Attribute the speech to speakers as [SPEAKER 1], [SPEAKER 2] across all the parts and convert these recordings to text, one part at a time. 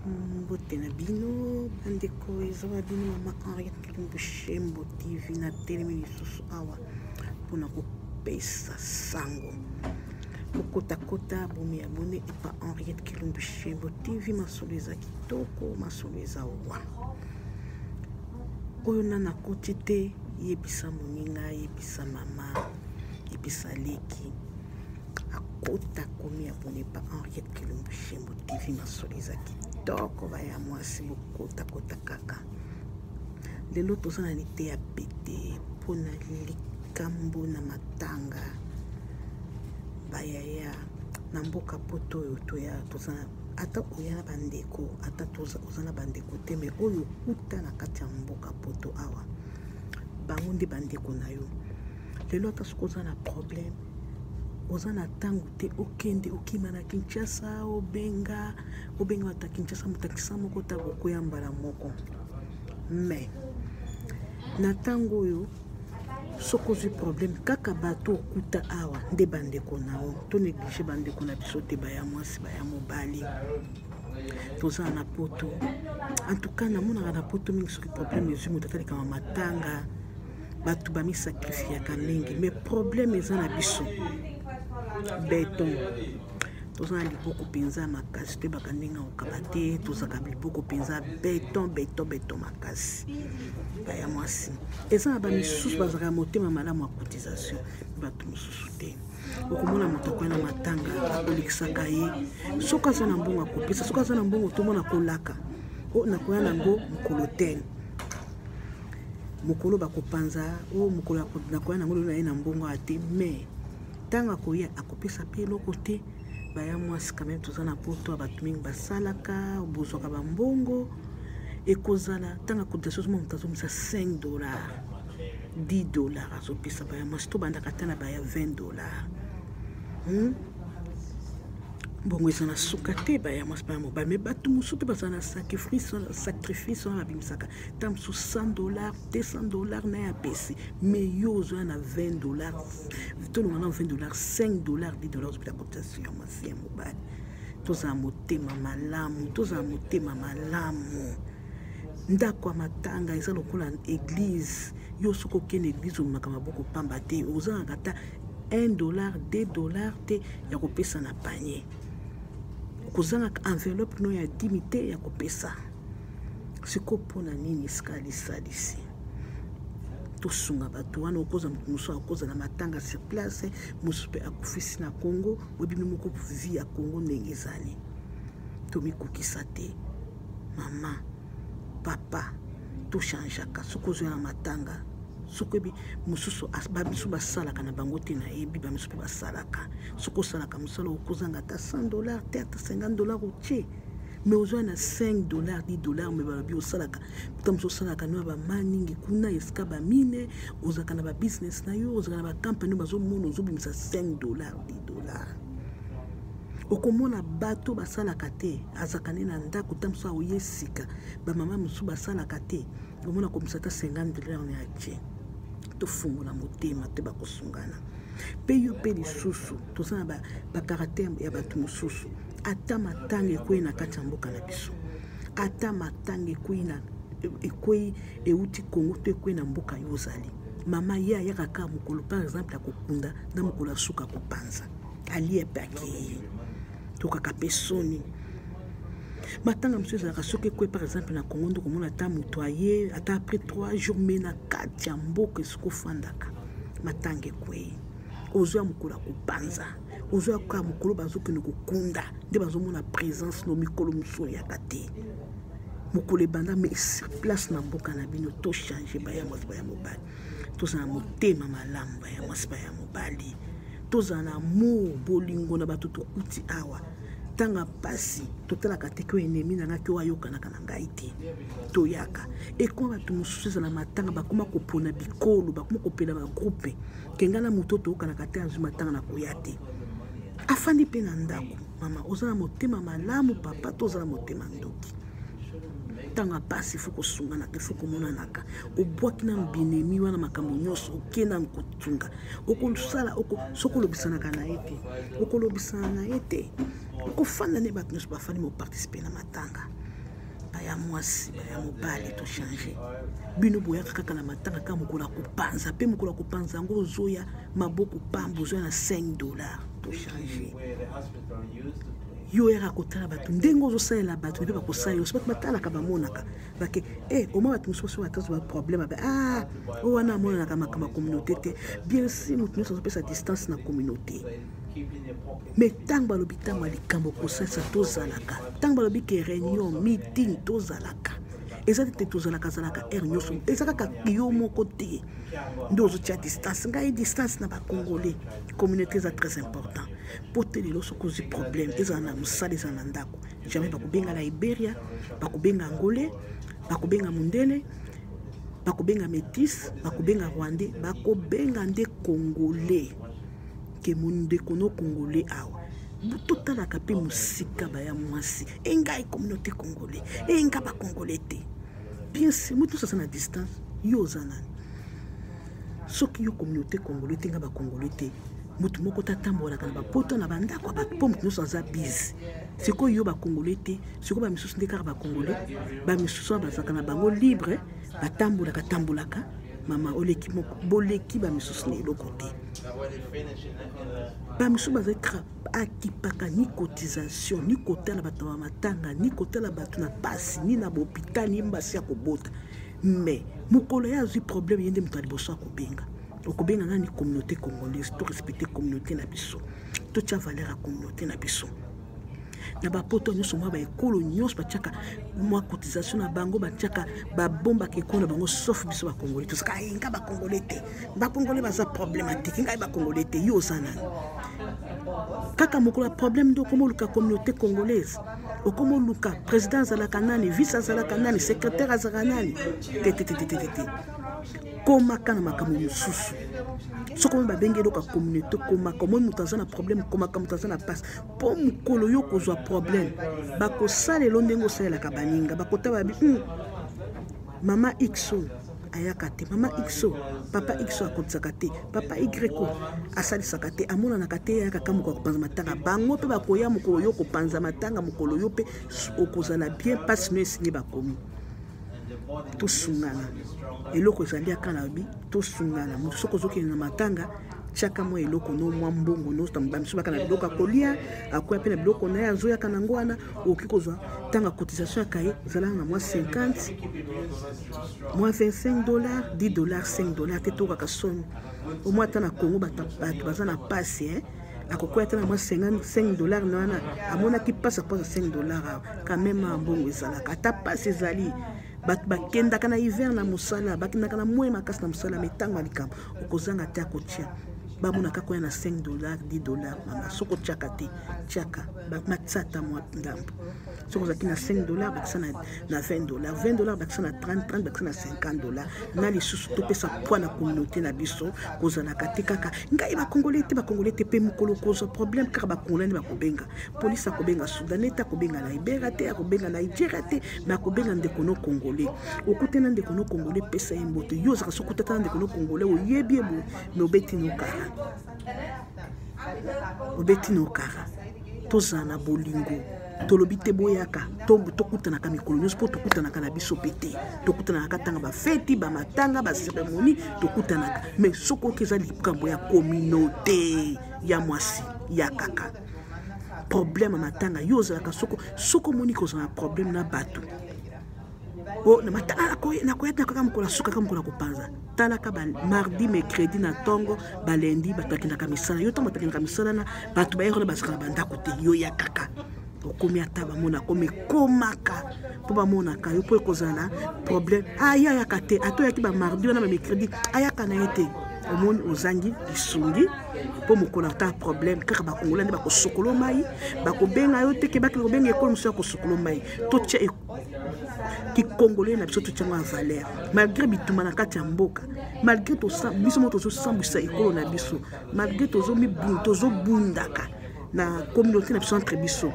[SPEAKER 1] Mbote na bino bandeko ezawa bino mama Henriette Kilumbushembo TV na telemi lisusu awa mpona kopesa sango kokotakota bomi abone epa Henriette Kilumbushembo TV masolo eza kitoko masolo eza wa oyo nana koti te yebisa moninga yebisa mama yebisa leki akota komi abone pa Henriette Kilumbushembo TV masolo eza kitoko baya mwasi bokota kota kaka lelo tozana nite ya pete pona likambo na matanga bayaya na mboka poto oyo tozana ata oya na bandeko ata tozana bandeko te me oyo kuta na kati ya mboka poto awa bango nde bandeko na yo lelo ata soki oza na problème oza na ntango te okende okima na Kinshasa obenga bata Kinshasa motakisa moko ta kokoya mbala moko me na ntango oyo soki ozwi problème kaka bato okuta awa nde bandeko na yo to néglige bandeko na biso te baya mwasi baya mobali tozala na poto en tout cas namonaka na poto mingi soki problème ezwi moto atalikama matanga bato bamisakrifiyaka mingi mais problème eza na biso beton tozala liboko mpenza makasi te baka ndenge okaba te tozaka liboko mpenza beton makasi baya mwasi eza na bamisusu bazalaka motema malamu ya cotisation bato mosusu te okomona moto akoya na matanga akolekisaka ye soki aza na mbongo akopesa soki aza na mbongo tomona kolaka nakoya nango mokolo te mokolo bakopanza mokolo nakoya nango lelo na ye na mbongo ate mais ntango akoya akopesa mpe eloko te baya mwasi quand même toza na poto ya bato mingi basalaka obozwaka bambongo ekozala ntango akotisation zoma moto azomisa $5 $10 azopesa baya mwasi to bandaka ta na baya $20 bongo eza na suka te baya mwasi baya mobali me bato mosusu mpe bazala na sacrifice wana babimisaka ta mosusu $100 $200 na ye apesi me yo ozwa na $20 tolonga na $20 $5 $10 ozopesa cotisation ya mwasi ya mobali tozala motema malamu ndako ya matanga eza lokola église yo soki okende église omemaka maboko pamba te ozalaka ta $1 $2 te ya kopesa na panier okozangaka enveloppe no ya 10 te ya kopesa siko mpona nini sika lisalisi tosunga bato wana okoza mosu akoza na matanga sur place mosu mpe akufisi na Congo webimi moko vi ya Congo ndenge ezali tomikokisa te mama papa tochangeaka soki ozwa na matanga soki mosusu bamisu basalaka na bango te nayebi bamisu mpe basalaka soki osalaka mosala okozanga ata $100 te ata $50 otie me ozwa na $5 $10 me balobi osalaka puta mosu osalaka no ya bamaningi kuna esika bamine ozalaka na babusiness na yo ozalaka na bakampani oyo bazomona ozobimisa $5 $10 okomona bato basalaka te azalaka nde na ndako ta mosu aoye sika bamama mosusu basalaka te omona komisa ata $50 na atie tofungola motema te bakosungana mpe yo mpe lisusu toza na bakaraktere ya bato mosusu ata matanga ekwei na kati ya mboka na biso ata matanga ekwei euti Kongo to ekwei na mboka yo ozali mama ye ayaka kaka mokolo par exemple akokunda na mokolo asuka kopanza alie mpe akei tokaka mpe soni matanga mosusu ezalaka soki ekwe par exemple na Congo ndo komona ata moto aye ata après 3 jours me na kati ya mboka esiko ofandaka matanga ekwei ozwa mokolo akopanza ozwa kaka mokolo bazokende kokunda nde bazomona présence no mikolo mosusu oyaka te mokolo ebanda me sur place na mboka na bino tochange baya mwasi baya mobali tozala na motema malamu baya mwasi baya mobali tozala na amour bolingo na bato tokuti awa tanga pasi totalaka te ko enemi na ngaki wayokanaka na ngai te toyaka ekoma bato mosusu ezala matanga bakoma kopona bikolo bakoma kopela bagroupe kenga na moto toyokanaka te azwi matanga na koya te afandi mpe na ndako mama ozala motema malamu papa tozala motema ndoki tanga pasi fo kosungana te fo komonanaka obwaki na binemi wana makambo nyonso okenda kotunga okosala soki olobisanaka na ye te okolobisana na ye te okofanda ne bato nyonso bafandi moparticipe na matanga baya mwasi baya mobali to changer bino boya kaka na matanga ka mukula kupanza pe mukula kupanza ngo zoya maboko pambo zoya na $5 to changer yo era kotala batu ndengo zo sala batu pe bakosala yo sebat matala ka bamonaka bake au moins batu so attention ba problème o wana mona ka makama communauté te bien si mutu so pesa distance na communauté mais tant balobi tant likambo kosasa tozalaka tant balobi ke réunion meeting tozalaka ezali te tozalaka zalaka nyonso ezaka ka yo moko te ndozo tia distance ngai distance na ba congolais communauté za très important pote lelo sokozi problème ezala na musala ezala na ndako jamais bakobenga la Liberia bakobenga angolais bakobenga mundele bakobenga métis bakobenga rwandais bakobenga nde congolais ke monde kono congolais awa totalaka pe musika baya mwasi engai communauté congolais enga ba congolais te bien sûr mutu ça na distance yo zanani soki yo communauté congolais te nga ba congolais te mutu moko tatambola kana ba poto na bandako ba pompe no sans abise siko yo ba congolais te siko ba misusu ndeka ba congolais ba misusu ba zakana bango libre batambola katambulaka mama oleki moko boleki ba misusu ne lokote ba misusu bazakra akipaka ni cotisation ni kotala bato ba matanga ni kotala bato na pasi ni na hôpital ni mbasi ya kobota mais mukolo ya zui problème yende mutu aliboso akobenga okobenga nani communauté congolaise to respecter communauté na biso to tia valeur à communauté na biso na ba poto nyonso mwa ba ekolo nyonso batiaka mwa cotisation na bango batiaka ba bomba ke kona bango sauf biso ba congolais to saka inga ba congolais te ba congolais baza problématique inga ba congolais te yo sana kaka mokolo problème do komo luka communauté congolaise okomo luka président zalaka nani vice zalaka nani secrétaire zalaka nani te koma kana makambo mususu soko babengi loka communauté koma comme mutazana problème koma comme mutazana passe po mukolo yo kozwa problème bako sale londengo sala ka baninga bakota babi mama xo ayaka te mama xo papa xo akotsaka te papa y asalisaka te amona na kate yaka kama kwa kupanza matanga bango pe bakoya mukolo yo kopanza matanga mukolo yo pe okozala bien passe no esinye bakomi to sungana eloko ezali aka na bi to sungana mutu soko zokende na matanga chaka mo eloko no mwa mbongo no tamba misu baka na biloko akolia akoya pe na biloko na ya zoya kana ngwana oki kozwa tanga cotisation akaye zala na mwa 50 mwa $25 $10 $5 te toka kasoni au moins tana Congo bato bazana passe akokoya tana mwa $55 na wana amona ki passe pour $5 quand même mbongo ezalaka ata passe ezali bakenda kana hiver na musala bakenda kana moye makasi na musala metango likambo okozanga te akotia bamona kakoya na $5 $10 mama soko tiaka te tiaka matsata mwa ndambo soko zaki na $5 bakisa na $20 bakisa na 30 bakisa na $50 na lisusu topesa poids na communauté na biso kozalaka te kaka ngai bakongolais te pe mukolo kozwa problème kaka bakongolais bakobenga police akobenga soudanais te akobenga na Liberia te akobenga na Nigeria te mais akobenga ndeko no congolais okutena ndeko no congolais pesa yemboto yo zaka soko tata ndeko no congolais oyebi ebo me obeti no kara obeti no kara tozana bolingo tolobi te boyaka tokutanaka mikolo nyonso mpo tokutanaka na biso pe te tokutanaka tanga bafeti bamatanga baceremonie tokutanaka mais soko oki eza likambo ya communauté ya mwasi ya kaka problème matanga yo ozalaka soko moni kozala na problème na bato na matanga nakoyata kaka mokolo suka kaka mokolo kopanza talaka mardi mercredi na tongo balendi bato bakendaka misala yo ntango bakendaka misala na bato bayekona bazaka na bandako te yo ya kaka okomi ata bamonaka omekomaka mpo bamonaka yo mpo ekozala problème ayaka te atoyaki bamardi wana bamercredi ayaka na ye te omoni ozangi lisungi mpo mokolo ata problème kaka bakongolais nde bakosokola mai bakobenga yo te ke bakili kobenga ekolo mosu ya kosokola mai totia kikongolais na biso totiango ya valeur malgré bituma na kati ya mboka malgré biso mo tozosambwisa ekolo na biso malgré tozobundaka na communauté na biso entre biso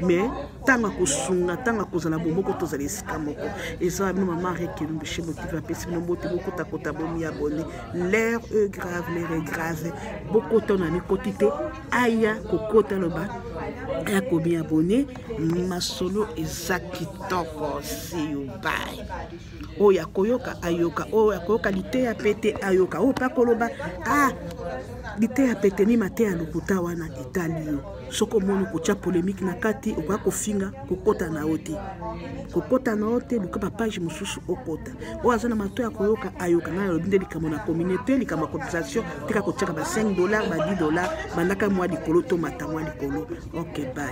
[SPEAKER 1] mais tanga kosunga tanga kozala bomoko tozala esika moko eza bino mama rekelumbi chez motive apesi bino mbote bokotakota bomi abone l'air est grave beaucoup ton ami kotite aya kokota loba ya komi abonné masolo eza kitoko. See you, bye. Oya koyoka ayoka, oya koyoka liteya pete ayoka, o pa koloba liteya pete ni mate ya lokuta wana etali yo. Soko moni kotia polémique na kati okoka kofinga kokota na oti. Kokota na ote luka pa page mususu okota. O azana mato ya koyoka ayoka na lobi nde likambo na communauté, likambo cotisation tika kotiaka ba $5 ba $10 bandaka mwa likolo to mata mwa likolo. OK, bye.